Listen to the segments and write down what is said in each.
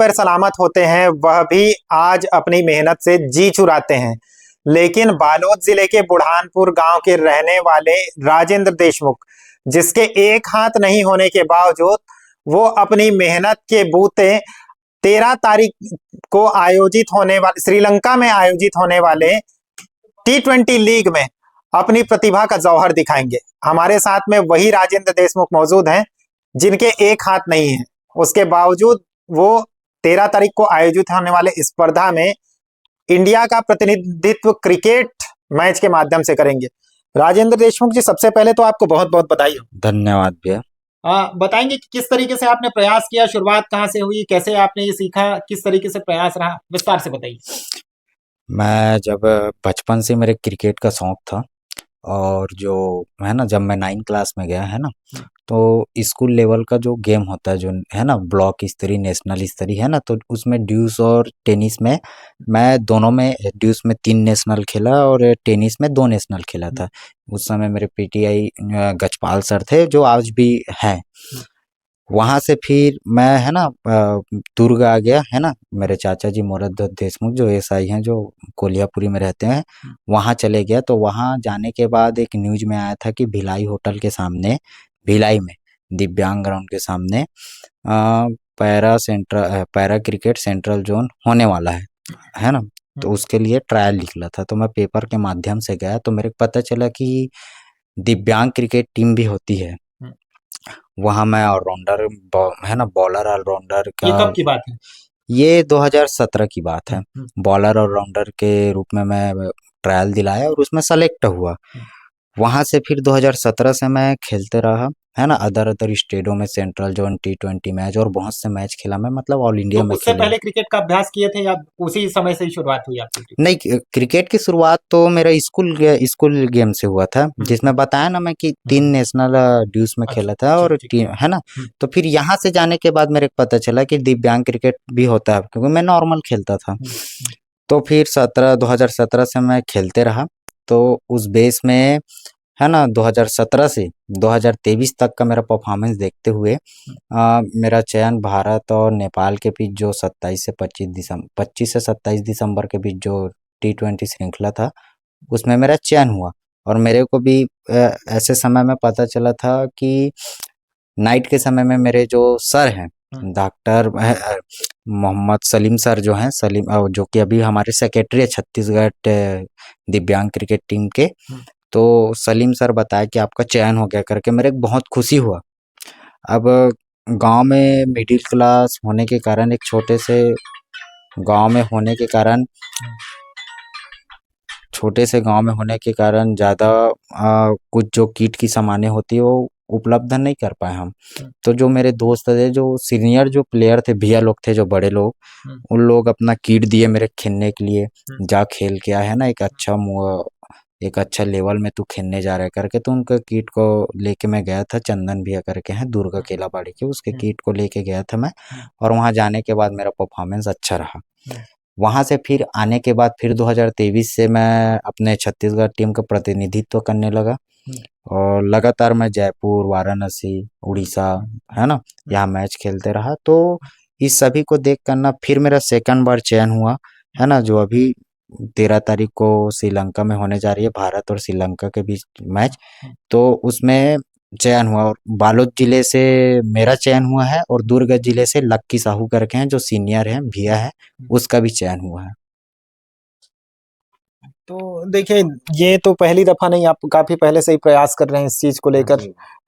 पैर सलामत होते हैं वह भी आज अपनी मेहनत से जी चुराते हैं। लेकिन बालोद जिले के बुरहानपुर गांव के रहने वाले राजेंद्र देशमुख, जिसके एक हाथ नहीं होने के बावजूद वो अपनी मेहनत के बूते 13 तारीख को आयोजित होने वाले श्रीलंका में आयोजित होने वाले T20 लीग में अपनी प्रतिभा का जौहर दिखाएंगे। हमारे साथ में वही राजेंद्र देशमुख मौजूद हैं जिनके एक हाथ नहीं है, उसके बावजूद वो 13 तारीख को आयोजित होने वाले स्पर्धा में इंडिया का प्रतिनिधित्व क्रिकेट मैच के माध्यम से करेंगे। राजेंद्र देशमुख जी, सबसे पहले तो आपको बहुत बहुत बधाई हो। धन्यवाद भैया। बताएंगे कि किस तरीके से आपने प्रयास किया, शुरुआत कहाँ से हुई, कैसे आपने ये सीखा, किस तरीके से प्रयास रहा, विस्तार से बताइए। मैं जब बचपन से मेरे क्रिकेट का शौक था, और जो है ना, जब मैं 9 क्लास में गया है ना, तो स्कूल लेवल का जो गेम होता है, जो है ना ब्लॉक स्तरीय, नेशनल स्तरीय है ना, तो उसमें ड्यूस और टेनिस में मैं दोनों में, ड्यूस में 3 नेशनल खेला और टेनिस में 2 नेशनल खेला था। उस समय मेरे पीटीआई गजपाल सर थे, जो आज भी हैं। वहाँ से फिर मैं है ना दुर्ग आ गया है ना, मेरे चाचा जी मोरारदत्त देशमुख जो एसआई हैं, जो कोलियापुरी में रहते हैं, वहाँ चले गया। तो वहाँ जाने के बाद एक न्यूज में आया था कि भिलाई होटल के सामने, भिलाई में दिव्यांग ग्राउंड के सामने पैरा क्रिकेट सेंट्रल जोन होने वाला है ना। तो उसके लिए ट्रायल निकला था, तो मैं पेपर के माध्यम से गया, तो मेरे को पता चला कि दिव्यांग क्रिकेट टीम भी होती है। वहाँ मैं ऑलराउंडर है ना, बॉलर ऑलराउंडर ये का। कब की बात है? ये 2017 की बात है। बॉलर ऑलराउंडर के रूप में मैं ट्रायल दिलाया और उसमें सेलेक्ट हुआ। वहाँ से फिर 2017 से मैं खेलते रहा है ना, अदर स्टेटों में, सेंट्रल जोन, T20 मैच और बहुत से मैच खेला मैं, मतलब ऑल इंडिया तो में उससे खेले। पहले क्रिकेट का अभ्यास किए थे या उसी समय से ही शुरुआत हुई आपकी? नहीं, क्रिकेट की शुरुआत तो मेरा स्कूल गेम से हुआ था, जिसमें बताया ना मैं कि 3 नेशनल ड्यूस में खेला था और है ना। तो फिर यहाँ से जाने के बाद मेरे को पता चला कि दिव्यांग क्रिकेट भी होता है, क्योंकि मैं नॉर्मल खेलता था। तो फिर 2017 से मैं खेलते रहा। तो उस बेस में है ना, 2017 से 2023 तक का मेरा परफॉर्मेंस देखते हुए मेरा चयन भारत और नेपाल के बीच जो 25 से 27 दिसंबर के बीच जो T20 श्रृंखला था, उसमें मेरा चयन हुआ। और मेरे को भी ऐसे समय में पता चला था कि नाइट के समय में मेरे जो सर हैं, डॉक्टर मोहम्मद सलीम सर जो हैं, जो कि अभी हमारे सेक्रेटरी है छत्तीसगढ़ दिव्यांग क्रिकेट टीम के, तो सलीम सर बताया कि आपका चयन हो गया करके, मेरे को बहुत खुशी हुआ। अब गांव में मिडिल क्लास होने के कारण, एक छोटे से गांव में होने के कारण, ज़्यादा कुछ जो किट की सामानें होती है वो उपलब्ध नहीं कर पाए हम। तो जो मेरे दोस्त थे, जो सीनियर जो प्लेयर थे, भैया लोग थे, जो बड़े लोग, उन लोग अपना किट दिए मेरे खेलने के लिए, जा खेल के आया है ना, एक अच्छा लेवल में तू खेलने जा रहा है करके। तो उनका किट को लेके मैं गया था, चंदन भैया करके हैं दुर्गा केलाबाड़ी के, उसके किट को लेके गया था मैं। और वहाँ जाने के बाद मेरा परफॉर्मेंस अच्छा रहा। वहाँ से फिर आने के बाद फिर 2023 से मैं अपने छत्तीसगढ़ टीम का प्रतिनिधित्व करने लगा, और लगातार मैं जयपुर, वाराणसी, उड़ीसा है ना, यहाँ मैच खेलते रहा। तो इस सभी को देख कर ना, फिर मेरा सेकंड बार चयन हुआ है ना, जो अभी 13 तारीख को श्रीलंका में होने जा रही है, भारत और श्रीलंका के बीच मैच। तो उसमें चयन हुआ, और बालोद जिले से मेरा चयन हुआ है, और दुर्ग जिले से लक्की साहू करके हैं, जो सीनियर हैं, भैया है, उसका भी चयन हुआ है। तो देखिए, ये तो पहली दफा नहीं, आप काफी पहले से ही प्रयास कर रहे हैं इस चीज को लेकर,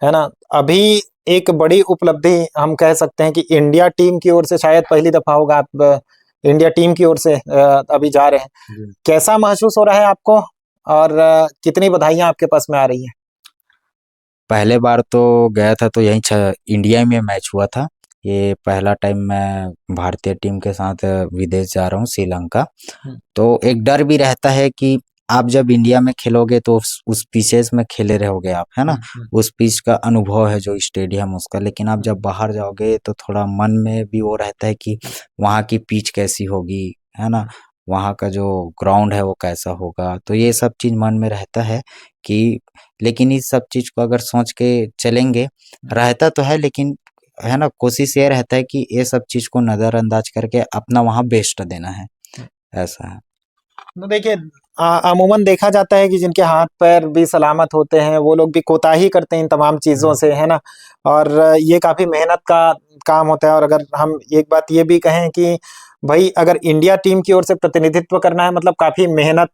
है ना। अभी एक बड़ी उपलब्धि हम कह सकते हैं कि इंडिया टीम की ओर से शायद पहली दफा होगा आप इंडिया टीम की ओर से अभी जा रहे हैं। कैसा महसूस हो रहा है आपको, और कितनी बधाइयां आपके पास में आ रही हैं? पहले बार तो गया था तो यहीं इंडिया में मैच हुआ था। ये पहला टाइम मैं भारतीय टीम के साथ विदेश जा रहा हूँ, श्रीलंका। तो एक डर भी रहता है कि आप जब इंडिया में खेलोगे तो उस पिचेस में खेले रहोगे आप, है ना, उस पिच का अनुभव है जो स्टेडियम उसका। लेकिन आप जब बाहर जाओगे तो थोड़ा मन में भी वो रहता है कि वहाँ की पिच कैसी होगी, है ना, वहाँ का जो ग्राउंड है वो कैसा होगा। तो ये सब चीज मन में रहता है कि, लेकिन इस सब चीज को अगर सोच के चलेंगे, रहता तो है, लेकिन है ना, कोशिश ये रहता है कि ये सब चीज को नजरअंदाज करके अपना वहाँ बेस्ट देना है, ऐसा है। तो देखिए अमूमन देखा जाता है कि जिनके हाथ पैर भी सलामत होते हैं वो लोग भी कोताही करते हैं इन तमाम चीज़ों से, है ना। और ये काफ़ी मेहनत का काम होता है। और अगर हम एक बात ये भी कहें कि भाई अगर इंडिया टीम की ओर से प्रतिनिधित्व करना है मतलब काफ़ी मेहनत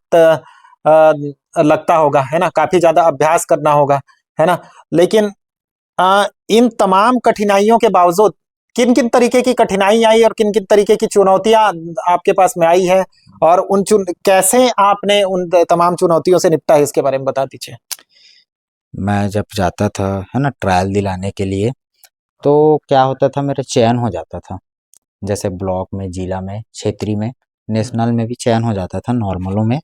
लगता होगा, है ना, काफ़ी ज़्यादा अभ्यास करना होगा, है ना। लेकिन इन तमाम कठिनाइयों के बावजूद किन किन तरीके की कठिनाई आई और किन किन तरीके की चुनौतियां आपके पास में आई है, और उन कैसे आपने उन तमाम चुनौतियों से निपटा है, इसके बारे में बता दीजिए। मैं जब जाता था, है ना, ट्रायल दिलाने के लिए, तो क्या होता था, मेरा चयन हो जाता था। जैसे ब्लॉक में, जिला में, क्षेत्रीय में, नेशनल में भी चयन हो जाता था, नॉर्मलों में।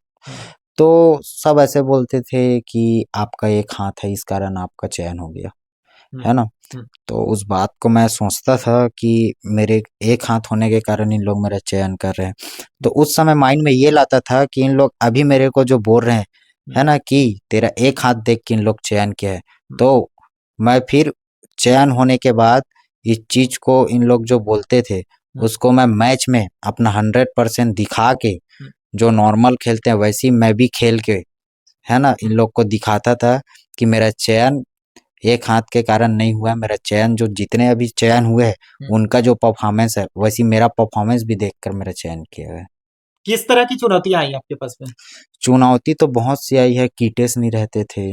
तो सब ऐसे बोलते थे कि आपका एक हाथ है, इस कारण आपका चयन हो गया, है ना। तो उस बात को मैं सोचता था कि मेरे एक हाथ होने के कारण इन लोग मेरा चयन कर रहे हैं। तो उस समय माइंड में ये लाता था कि इन लोग अभी मेरे को जो बोल रहे हैं, है ना, कि तेरा एक हाथ देख के इन लोग चयन किया है, तो मैं फिर चयन होने के बाद इस चीज को इन लोग जो बोलते थे उसको मैं मैच में अपना 100% दिखा के, जो नॉर्मल खेलते हैं वैसे ही मैं भी खेल के, है ना, इन लोग को दिखाता था कि मेरा चयन एक हाथ के कारण नहीं हुआ है। मेरा चयन, जो जितने अभी चयन हुए हैं उनका जो परफॉर्मेंस है वैसी मेरा परफॉर्मेंस भी देखकर मेरा चयन किया है। किस तरह की चुनौतियां आई आपके पास में? चुनौती तो बहुत सी आई है। किटेस नहीं रहते थे,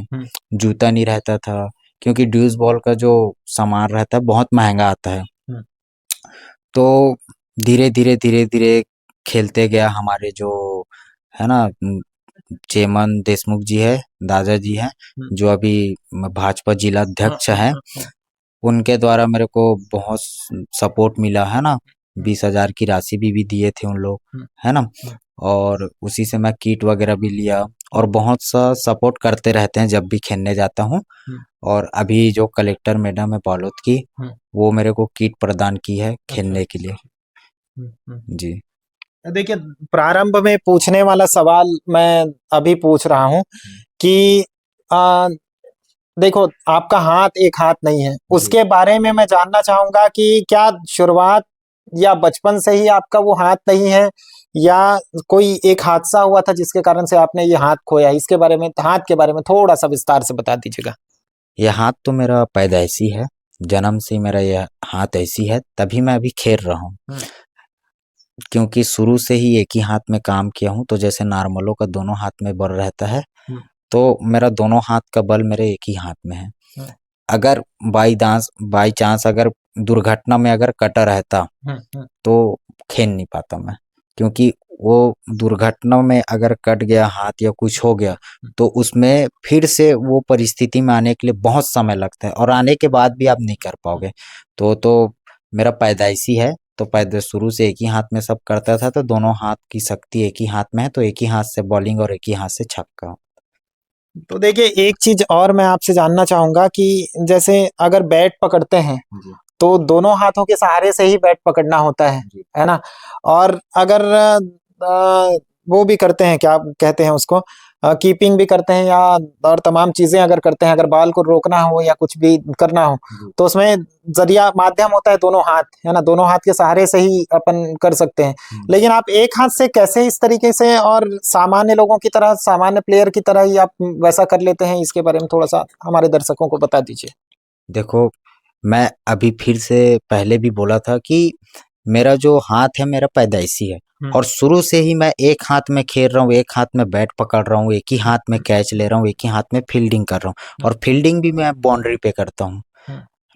जूता नहीं रहता था, क्योंकि ड्यूस बॉल का जो सामान रहता है बहुत महंगा आता है। तो धीरे धीरे धीरे धीरे खेलते गया। हमारे जो, है ना, चेमन देशमुख जी है, दादाजी हैं, जो अभी भाजपा जिला अध्यक्ष हैं, उनके द्वारा मेरे को बहुत सपोर्ट मिला, है ना। 20,000 की राशि भी दिए थे उन लोग, है ना। और उसी से मैं किट वगैरह भी लिया, और बहुत सा सपोर्ट करते रहते हैं जब भी खेलने जाता हूँ। और अभी जो कलेक्टर मैडम है बालोद की, वो मेरे को किट प्रदान की है खेलने के लिए। जी देखिए प्रारंभ में पूछने वाला सवाल मैं अभी पूछ रहा हूँ कि आ, देखो आपका हाथ एक हाथ नहीं है, उसके बारे में मैं जानना चाहूंगा कि क्या शुरुआत या बचपन से ही आपका वो हाथ नहीं है, या कोई एक हादसा हुआ था जिसके कारण से आपने ये हाथ खोया? इसके बारे में, हाथ के बारे में थोड़ा सा विस्तार से बता दीजिएगा। ये हाथ तो मेरा पैदाइशी है, जन्म से मेरा यह हाथ ऐसी है, तभी मैं अभी खेल रहा हूँ। क्योंकि शुरू से ही एक ही हाथ में काम किया हूँ। तो जैसे नॉर्मलों का दोनों हाथ में बल रहता है, तो मेरा दोनों हाथ का बल मेरे एक ही हाथ में है। अगर बाई चांस अगर दुर्घटना में अगर कटा रहता तो खेल नहीं पाता मैं, क्योंकि वो दुर्घटना में अगर कट गया हाथ या कुछ हो गया तो उसमें फिर से वो परिस्थिति में आने के लिए बहुत समय लगता है, और आने के बाद भी आप नहीं कर पाओगे। तो मेरा पैदाइशी है, तो पैदा शुरू से एक ही हाथ में सब करता था, तो दोनों हाथ की शक्ति एक ही हाथ में है, तो एक ही हाथ से बॉलिंग और एक ही हाथ से छक्का। तो देखिए एक चीज और मैं आपसे जानना चाहूंगा कि जैसे अगर बैट पकड़ते हैं तो दोनों हाथों के सहारे से ही बैट पकड़ना होता है ना। और अगर वो भी करते हैं, क्या कहते हैं उसको, कीपिंग भी करते हैं, या और तमाम चीजें अगर करते हैं, अगर बॉल को रोकना हो या कुछ भी करना हो, तो उसमें जरिया माध्यम होता है दोनों हाथ, है ना। दोनों हाथ के सहारे से ही अपन कर सकते हैं। लेकिन आप एक हाथ से कैसे इस तरीके से, और सामान्य लोगों की तरह, सामान्य प्लेयर की तरह ही आप वैसा कर लेते हैं? इसके बारे में थोड़ा सा हमारे दर्शकों को बता दीजिए। देखो, मैं अभी फिर से पहले भी बोला था कि मेरा जो हाथ है मेरा पैदाइशी है, और शुरू से ही मैं एक हाथ में खेल रहा हूँ, एक हाथ में बैट पकड़ रहा हूँ, एक ही हाथ में कैच ले रहा हूँ, एक ही हाथ में फील्डिंग कर रहा हूँ। और फील्डिंग भी मैं बाउंड्री पे करता हूँ,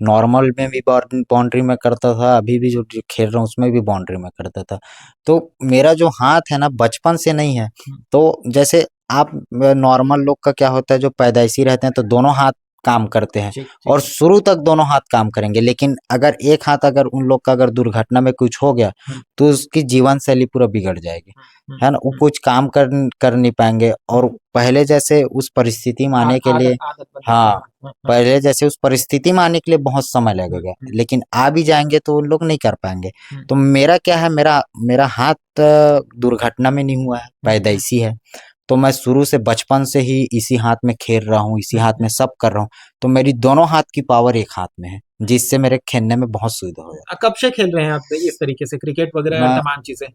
नॉर्मल में भी बाउंड्री में करता था, अभी भी जो खेल रहा हूँ उसमें भी बाउंड्री में करता था। तो मेरा जो हाथ है ना बचपन से नहीं है। तो जैसे आप नॉर्मल लोग का क्या होता है, जो पैदाइशी रहते हैं तो दोनों हाथ काम करते हैं, और शुरू तक दोनों हाथ काम करेंगे। लेकिन अगर एक हाथ, अगर उन लोग का अगर दुर्घटना में कुछ हो गया तो उसकी जीवन शैली पूरा बिगड़ जाएगी, है ना। वो कुछ काम कर नहीं पाएंगे, और पहले जैसे उस परिस्थिति में आने के लिए, हाँ, पहले जैसे उस परिस्थिति में आने के लिए बहुत समय लगेगा, लेकिन आ भी जाएंगे तो वो लोग नहीं कर पाएंगे। तो मेरा क्या है, मेरा मेरा हाथ दुर्घटना में नहीं हुआ है, पैदाइशी है। तो मैं शुरू से बचपन से ही इसी हाथ में खेल रहा हूँ, इसी हाथ में सब कर रहा हूँ, तो मेरी दोनों हाथ की पावर एक हाथ में है, जिससे मेरे खेलने में बहुत सुविधा हो जाती कब से खेल रहे हैं आप इस तरीके से क्रिकेट है। वगैरह मैं तमाम चीजें?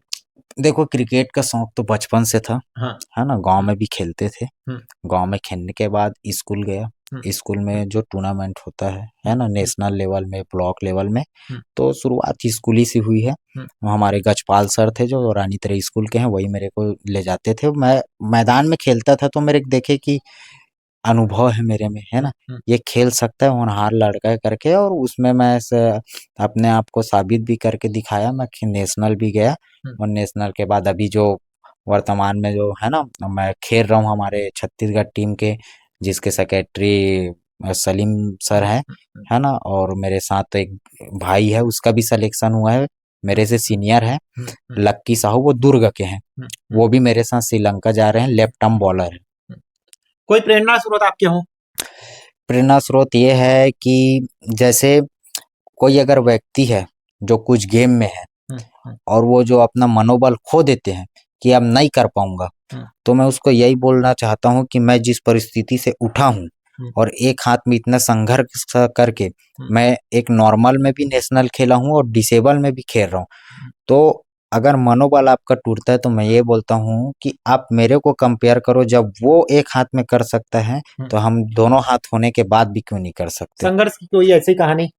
देखो, क्रिकेट का शौक तो बचपन से था, हाँ। है ना, गांव में भी खेलते थे। हम्म। गांव में खेलने के बाद स्कूल गया, स्कूल में जो टूर्नामेंट होता है ना, नेशनल लेवल में, ब्लॉक लेवल में, तो शुरुआत स्कूल ही से हुई है। हमारे गजपाल सर थे जो रानी तेरी स्कूल के हैं, वही मेरे को ले जाते थे। मैं मैदान में खेलता था तो मेरे देखे कि अनुभव है मेरे में, है ना, ये खेल सकता है, होनहार लड़का है करके, और उसमें मैं अपने आप को साबित भी करके दिखाया। मैं नेशनल भी गया, और नेशनल के बाद अभी जो वर्तमान में जो है ना, मैं खेल रहा हूँ हमारे छत्तीसगढ़ टीम के, जिसके सेक्रेटरी सलीम सर है ना, और मेरे साथ तो एक भाई है, उसका भी सिलेक्शन हुआ है, मेरे से सीनियर है, लक्की साहू, वो दुर्ग के हैं, वो भी मेरे साथ श्रीलंका जा रहे हैं, लेफ्ट आर्म बॉलर है। कोई प्रेरणा स्रोत आपके हों? प्रेरणा स्रोत ये है कि जैसे कोई अगर व्यक्ति है जो कुछ गेम में है और वो जो अपना मनोबल खो देते हैं कि अब नहीं कर पाऊंगा, तो मैं उसको यही बोलना चाहता हूँ कि मैं जिस परिस्थिति से उठा हूँ और एक हाथ में इतना संघर्ष करके मैं एक नॉर्मल में भी नेशनल खेला हूँ और डिसेबल में भी खेल रहा हूँ, तो अगर मनोबल आपका टूटता है तो मैं ये बोलता हूँ कि आप मेरे को कंपेयर करो, जब वो एक हाथ में कर सकता है तो हम दोनों हाथ होने के बाद भी क्यों नहीं कर सकते। संघर्ष की कोई ऐसी कहानी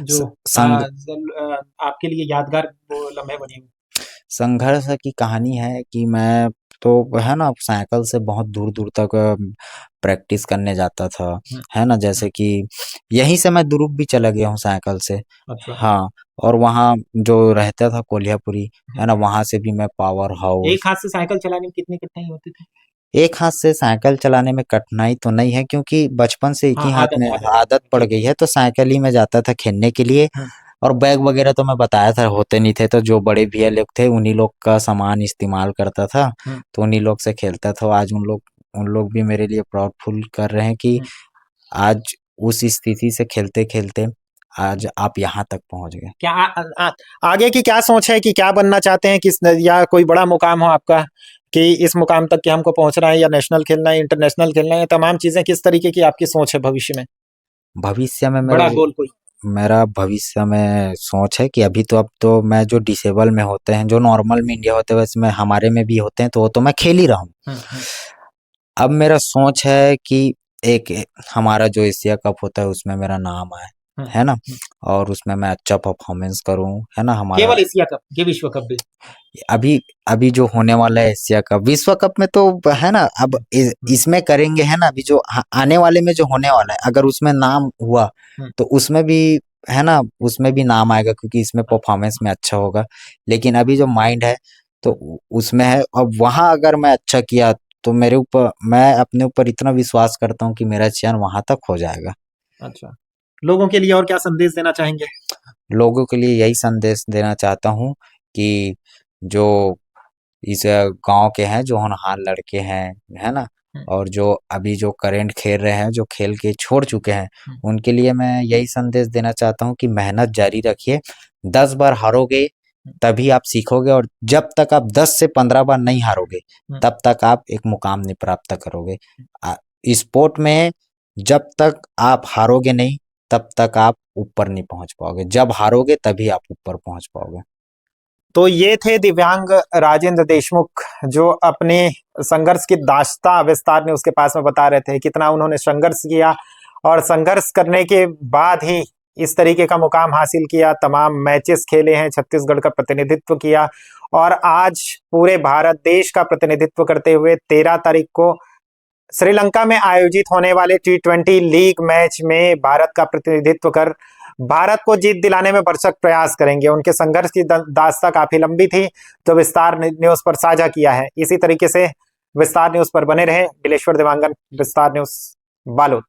जो संघ आपके लिए यादगार वो लम्हे बने हुए? संघर्ष की कहानी है कि मैं तो है ना साइकिल से बहुत दूर दूर तक प्रैक्टिस करने जाता था, है ना, जैसे कि यहीं से मैं दुरुप भी चला गया हूँ साइकिल से। अच्छा। हाँ, और वहाँ जो रहता था कोल्हापुरी, है ना, वहाँ से भी मैं पावर हाउस। एक हाथ से साइकिल चलाने में कितनी कठिनाई होती थी? एक हाथ से साइकिल चलाने में कठिनाई तो नहीं है, क्योंकि बचपन से एक ही हाथ में आदत पड़ गई है, तो साइकिल ही में जाता था खेलने के लिए। और बैग वगैरह तो मैं बताया था होते नहीं थे, तो जो बड़े भैया लोग थे उन्हीं लोग का सामान इस्तेमाल करता था, तो उन्हीं लोग से खेलता था। आज उन लोग भी मेरे लिए प्राउडफुल कर रहे हैं कि आज उस स्थिति से खेलते खेलते आज आप यहाँ तक पहुंच गए। क्या आगे की क्या सोच है कि क्या बनना चाहते हैं, किस या कोई बड़ा मुकाम हो आपका कि इस मुकाम तक कि हमको पहुंचना है, या नेशनल खेलना है, इंटरनेशनल खेलना है, तमाम चीजें किस तरीके की आपकी सोच है भविष्य में? भविष्य में बड़ा गोल कोई? मेरा भविष्य में सोच है कि अभी तो अब तो मैं जो डिसेबल में होते हैं, जो नॉर्मल में इंडिया होते हैं वैसे में हमारे में भी होते हैं, तो वो तो मैं खेल ही रहा हूँ। अब मेरा सोच है कि एक हमारा जो एशिया कप होता है उसमें मेरा नाम आए, है ना, और उसमें मैं अच्छा परफॉर्मेंस करूं, है ना। हमारा केवल एशिया कप, ये विश्व कप भी? अभी जो होने वाला है एशिया कप, विश्व कप में तो है ना, अब इसमें करेंगे, है ना, अभी जो आने वाले में जो होने वाला है, अगर उसमें नाम हुआ तो उसमें भी, है ना, उसमें भी नाम आएगा, क्योंकि इसमें परफॉर्मेंस में अच्छा होगा। लेकिन अभी जो माइंड है तो उसमें है, अब वहां अगर मैं अच्छा किया तो मैं अपने ऊपर इतना विश्वास करता हूँ कि मेरा चयन वहां तक हो जाएगा। अच्छा, लोगों के लिए और क्या संदेश देना चाहेंगे? लोगों के लिए यही संदेश देना चाहता हूँ कि जो इस गांव के हैं, जो होनहार लड़के हैं, है ना, और जो अभी जो करंट खेल रहे हैं, जो खेल के छोड़ चुके हैं, उनके लिए मैं यही संदेश देना चाहता हूँ कि मेहनत जारी रखिए। 10 बार हारोगे तभी आप सीखोगे, और जब तक आप 10 से 15 बार नहीं हारोगे तब तक आप एक मुकाम नहीं प्राप्त करोगे। स्पोर्ट में जब तक आप हारोगे नहीं तब तक आप ऊपर नहीं पहुंच पाओगे, जब हारोगे तभी आप ऊपर पहुंच पाओगे। तो ये थे दिव्यांग राजेंद्र देशमुख, जो अपने संघर्ष की दास्ता विस्तार ने उसके पास में बता रहे थे, कितना उन्होंने संघर्ष किया और संघर्ष करने के बाद ही इस तरीके का मुकाम हासिल किया। तमाम मैचेस खेले हैं, छत्तीसगढ़ का प्रतिनिधित्व किया, और आज पूरे भारत देश का प्रतिनिधित्व करते हुए 13 तारीख को श्रीलंका में आयोजित होने वाले T20 लीग मैच में भारत का प्रतिनिधित्व कर भारत को जीत दिलाने में भरसक प्रयास करेंगे। उनके संघर्ष की दास्ता काफी लंबी थी, तो विस्तार न्यूज पर साझा किया है। इसी तरीके से विस्तार न्यूज पर बने रहे। बिलेश्वर देवांगन, विस्तार न्यूज, बालोद।